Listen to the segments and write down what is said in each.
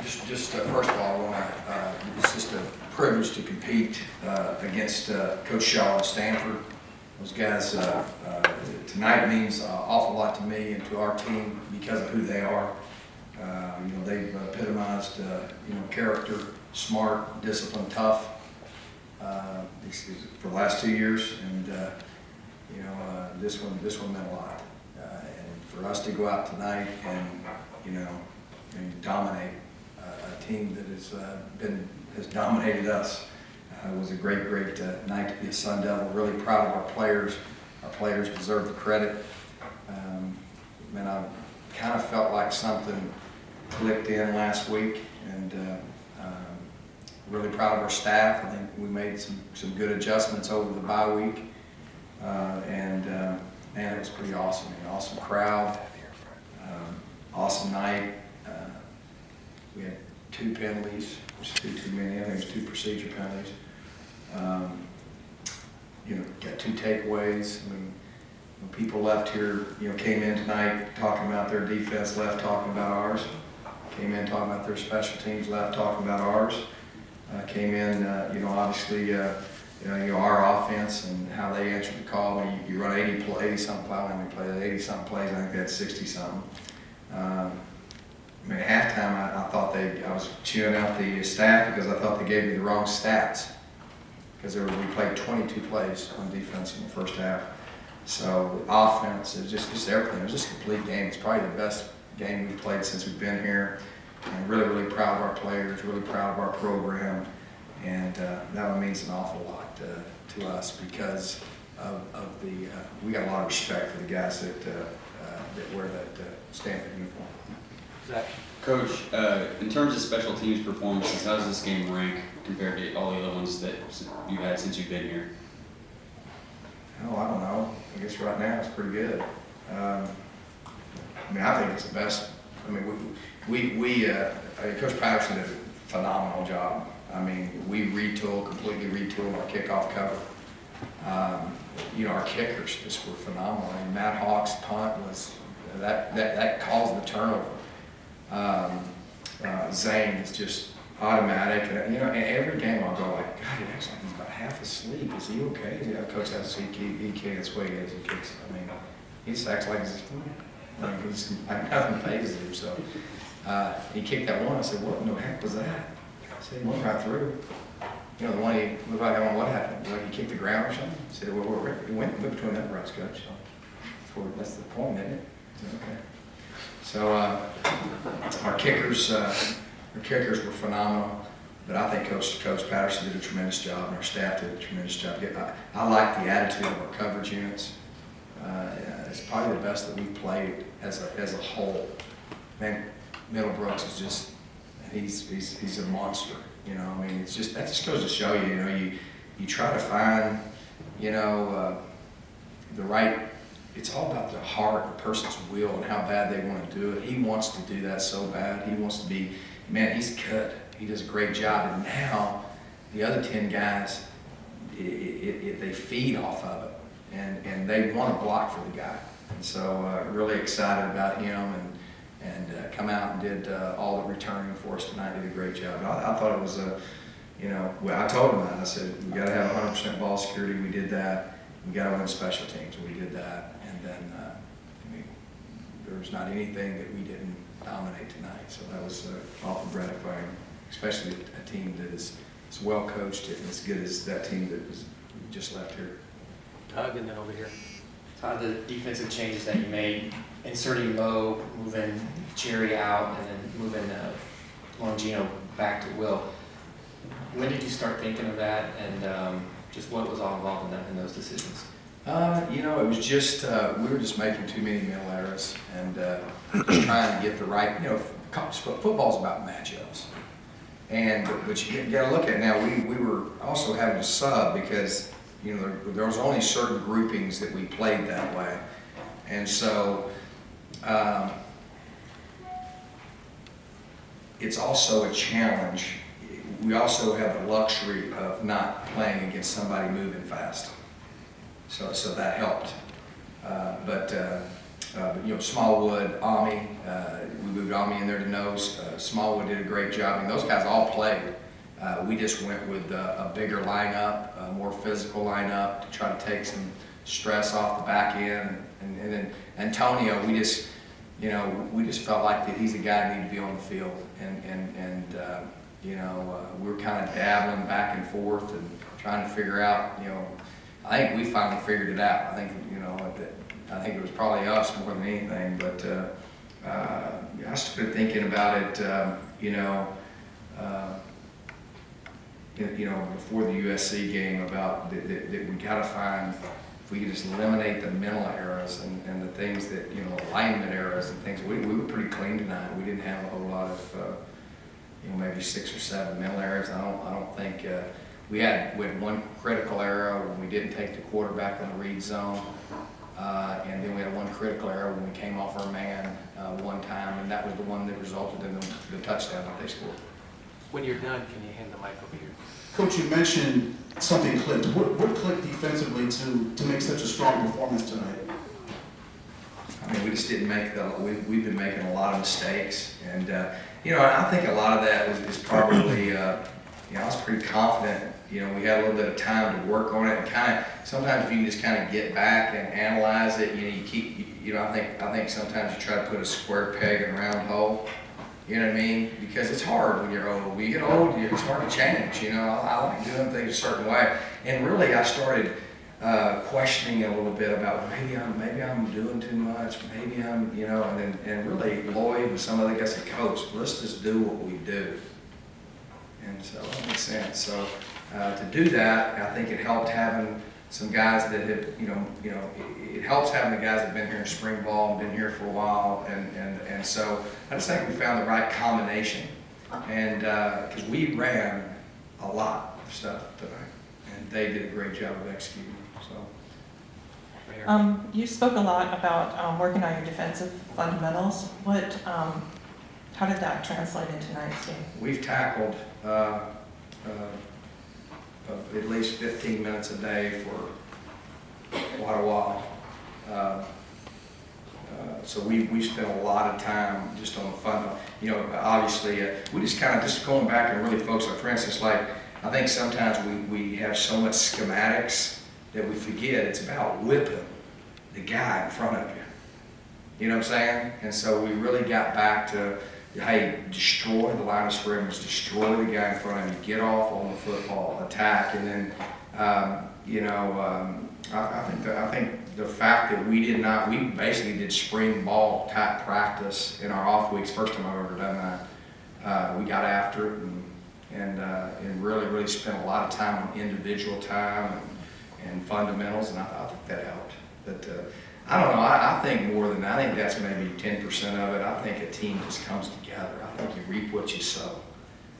Just first of all, it's just a privilege to compete against Coach Shaw at Stanford. Those guys, tonight means an awful lot to me and to our team because of who they are. They've epitomized, character, smart, disciplined, tough for the last 2 years, and this one meant a lot. And for us to go out tonight and dominate a team that has dominated us. It was a great night to be a Sun Devil. Really proud of our players. Our players deserve the credit. I kind of felt like something clicked in last week, and really proud of our staff. I think we made some good adjustments over the bye week, and man, it was pretty awesome. An awesome crowd, awesome night. We had 2 penalties, which is too many. I think it was 2 procedure penalties. Got 2 takeaways. I mean, when people left here, came in tonight talking about their defense, left talking about ours. Came in talking about their special teams, left talking about ours. Came in, obviously, our offense and how they answered the call. You run 80-something plays. I mean, played 80-something plays. I think they had 60-something. At halftime, I was chewing out the staff because I thought they gave me the wrong stats, because we played 22 plays on defense in the first half. So offense, it was just everything. It was just a complete game. It's probably the best game we've played since we've been here. And really proud of our players, really proud of our program. And that one means an awful lot to us because of we got a lot of respect for the guys that wear that Stanford uniform. Zach? Coach, in terms of special teams performances, how does this game rank compared to all the other ones that you've had since you've been here? Oh, I don't know. I guess right now it's pretty good. I think it's the best. Coach Patterson did a phenomenal job. We completely retooled our kickoff cover. Our kickers just were phenomenal. Matt Hawk's punt was that caused the turnover. Zane is just automatic, and every game I'll go like, God, he acts like he's about half asleep. Is he okay? Coach has to see he can't sway as he kicks. He just acts like he's nothing phases him. So he kicked that one. I said, "What in the heck was that?" I said, "He went right through." The one he looked like, I don't know what happened. Like he kicked the ground or something. I said, "Well, he went between that ruts, Coach." So that's the point, isn't it? I said, okay. So our kickers were phenomenal, but I think Coach Patterson did a tremendous job, and our staff did a tremendous job. I like the attitude of our coverage units. It's probably the best that we've played as a whole. Man, Middlebrooks is just he's a monster. It's just that just goes to show you. You try to find the right. It's all about the heart, the person's will, and how bad they want to do it. He wants to do that so bad. He wants to be, man, he's good. He does a great job. And now the other 10 guys, they feed off of it. And they want to block for the guy. And so really excited about him and come out and did all the returning for us tonight. Did a great job. I thought it was I told him that. I said, we got to have 100% ball security. We did that. We got to win special teams. We did that. And then there was not anything that we didn't dominate tonight. So that was awful gratifying, especially a team that is as well coached and as good as that team that was just left here. Doug, and then over here. Todd, the defensive changes that you made, inserting Mo, moving Jerry out, and then moving Longino back to Will. When did you start thinking of that, and just what was all involved in those decisions? It was just, we were just making too many mental errors and just trying to get the right, football's about matchups. But you got to look at it now. We were also having to sub because, there was only certain groupings that we played that way. And so it's also a challenge. We also have the luxury of not playing against somebody moving fast. So that helped. But Smallwood, Ami, we moved Ami in there to nose. Smallwood did a great job. I mean, those guys all played. We just went with a bigger lineup, a more physical lineup to try to take some stress off the back end. And then Antonio, we just felt like that he's a guy that needed to be on the field. We were kind of dabbling back and forth and trying to figure out, I think we finally figured it out. I think it was probably us more than anything, but I started thinking about it, before the USC game about that we got to find, if we could just eliminate the mental errors and the things that, alignment errors and things. We were pretty clean tonight. We didn't have a whole lot of, maybe 6 or 7 mental errors. I don't think, we had one critical error when we didn't take the quarterback on the read zone. And then we had one critical error when we came off our man one time, and that was the one that resulted in the touchdown that they scored. When you're done, can you hand the mic over here? Coach, you mentioned something clicked. What clicked defensively to make such a strong performance tonight? I mean, we just didn't make we've been making a lot of mistakes, and I think a lot of that is probably, I was pretty confident. We had a little bit of time to work on it, and kind of sometimes if you can just kind of get back and analyze it, you keep, I think sometimes you try to put a square peg in a round hole. You know what I mean? Because it's hard when you're old. When you get old, it's hard to change. I like doing things a certain way, and really I started questioning a little bit about maybe I'm doing too much, maybe I'm, and really Lloyd and some other guys said, Coach, let's just do what we do. And so that makes sense. So to do that, I think it helped having some guys that have, it helps having the guys that have been here in spring ball and been here for a while, and so I just think we found the right combination, and because we ran a lot of stuff tonight, and they did a great job of executing. So. You spoke a lot about working on your defensive fundamentals. How did that translate into tonight's game? We've tackled at least 15 minutes a day for quite a while. So we spent a lot of time just on the fun. Obviously, we just kind of just going back and really focus on, for instance, like I think sometimes we have so much schematics that we forget it's about whipping the guy in front of you. You know what I'm saying? And so we really got back to, hey, destroy the line of scrimmage, destroy the guy in front of you, get off on the football, attack, and then, I think the fact that we basically did spring ball type practice in our off weeks, first time I've ever done that. We got after it and really spent a lot of time on individual time and fundamentals, and I think that helped. But I don't know, I think more than that. I think that's maybe 10% of it. I think a team just comes together. I think you reap what you sow.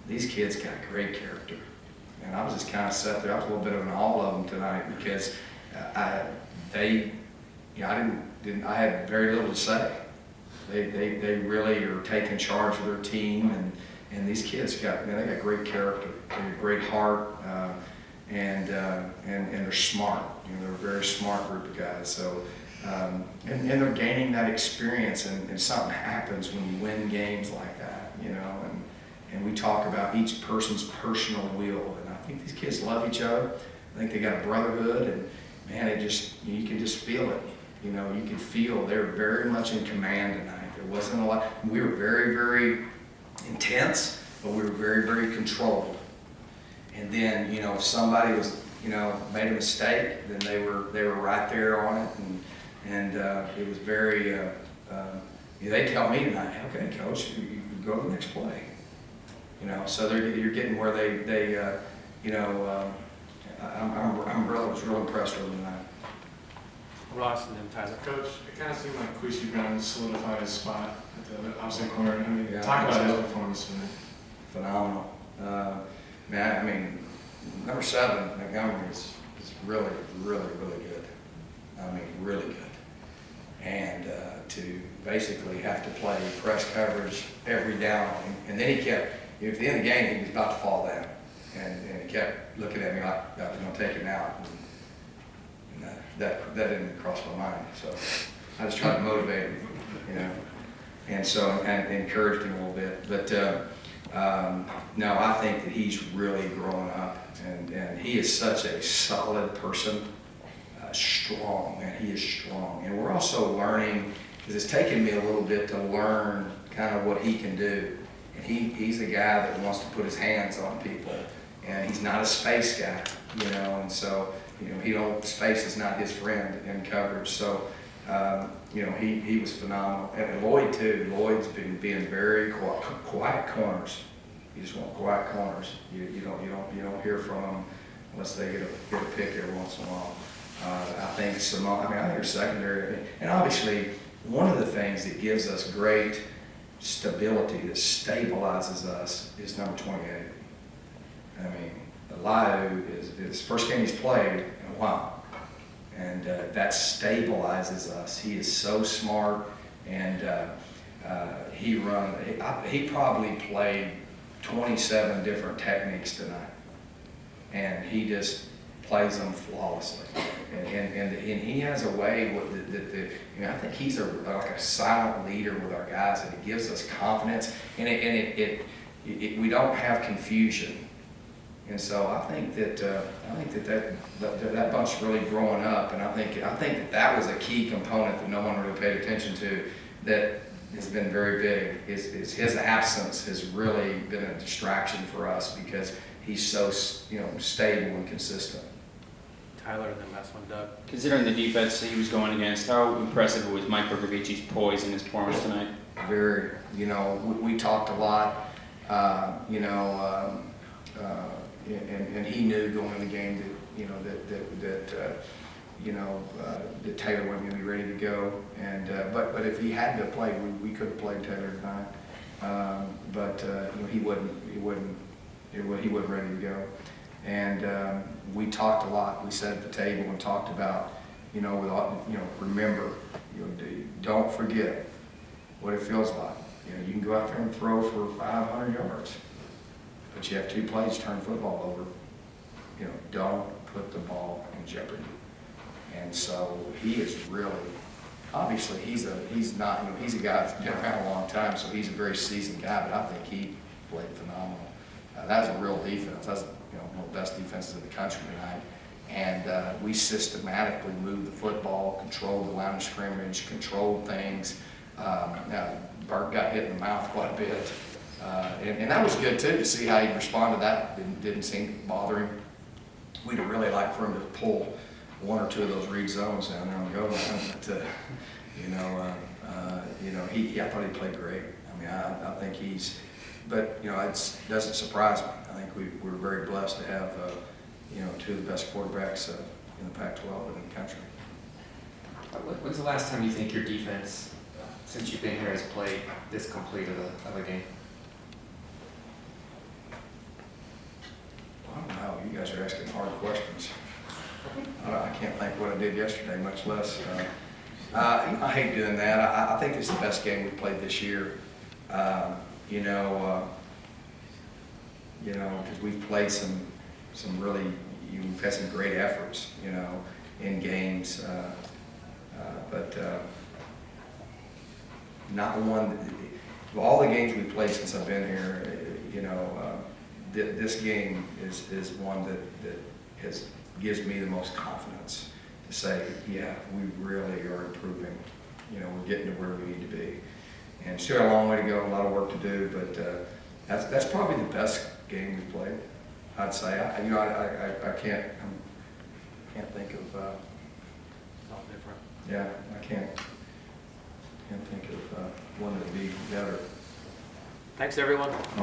These kids got great character. And I was just kind of sat there. I was a little bit of an all of them tonight because I had very little to say. They really are taking charge of their team, and these kids they got great character. They got a great heart, and they're smart. They're a very smart group of guys. So. And they're gaining that experience, and something happens when you win games like that, and we talk about each person's personal will, and I think these kids love each other. I think they got a brotherhood, and man, you can just feel it. You can feel they're very much in command tonight. There wasn't a lot. We were very, very intense, but we were very, very controlled. And then, if somebody was, made a mistake, then they were right there on it, and it was very, they tell me tonight, okay, Coach, you go to the next play. So you're getting where they I was real impressed with them tonight. Ross and then Tyler. Coach, it kind of seemed like Quishy Brown solidified his spot at the opposite corner. Yeah, Talk about his performance tonight. Phenomenal. Number 7, Montgomery is really, really, really good. Really good. And to basically have to play press coverage every down on him. And then he kept, at the end of the game, he was about to fall down. And he kept looking at me like I was going to take him out. And that didn't cross my mind. So I just tried to motivate him, you know, and so, and encouraged him a little bit. But, no, I think that he's really growing up, and he is such a solid person, strong, man, he is strong. And we're also learning, because it's taken me a little bit to learn kind of what he can do. And he's a guy that wants to put his hands on people, and he's not a space guy, you know, and so, you know, space is not his friend in coverage. So, you know, he was phenomenal. And Lloyd too. Lloyd's been being very quiet corners. You just want quiet corners. You don't hear from them unless they get a pick every once in a while. I think Simone. I mean, I think secondary, and obviously one of the things that gives us great stability, that stabilizes us, is number 28. I mean, Eliu is first game he's played in a while, and that stabilizes us. He is so smart, and he probably played 27 different techniques tonight, and he just plays them flawlessly. And he has a way that you know, I think he's like a silent leader with our guys, and it gives us confidence, and we don't have confusion. And so I think that bunch really growing up, and I think that was a key component that no one really paid attention to, that has been very big. Is his absence has really been a distraction for us, because he's so, you know, stable and consistent. Tyler, and then last one, Doug. Considering the defense that he was going against, how impressive was Mike Bergovici's poise in his performance tonight? Very, you know, we talked a lot, you know, and he knew going in the game that, you know, that Taylor wasn't going to be ready to go, and but if he had to play, we could have played Taylor tonight, but you know, he wasn't ready to go. And we talked a lot. We sat at the table and talked about, you know, remember, you know, don't forget what it feels like. You know, you can go out there and throw for 500 yards, but you have 2 plays to turn the football over. You know, don't put the ball in jeopardy. And so he is really, obviously he's not, you know, he's a guy that's been around a long time, so he's a very seasoned guy, but I think he played phenomenal. That was a real defense. That's, you know, one of the best defenses in the country tonight. And we systematically moved the football, controlled the line of scrimmage, controlled things. Now, Bert got hit in the mouth quite a bit. And that was good too, to see how he responded to that. Didn't seem to bother him. We'd have really liked for him to pull 1 or 2 of those read zones down there and go. But you know, I thought he played great. I mean, I think he's. But you know, it doesn't surprise me. I think we're very blessed to have you know, 2 of the best quarterbacks in the Pac-12 and in the country. When's the last time you think your defense, since you've been here, has played this complete of a game? I don't know. You guys are asking hard questions. I can't think what I did yesterday, much less. I hate doing that. I think it's the best game we've played this year. You know, because we've played some really, we've had some great efforts, you know, in games, but not one. Of all the games we've played since I've been here, you know, this game is one that gives me the most confidence to say, yeah, we really are improving. You know, we're getting to where we need to be. And still a long way to go, a lot of work to do, but that's probably the best game we've played, I'd say. I can't think of. It's all different. Yeah, I can't think of one that would be better. Thanks, everyone.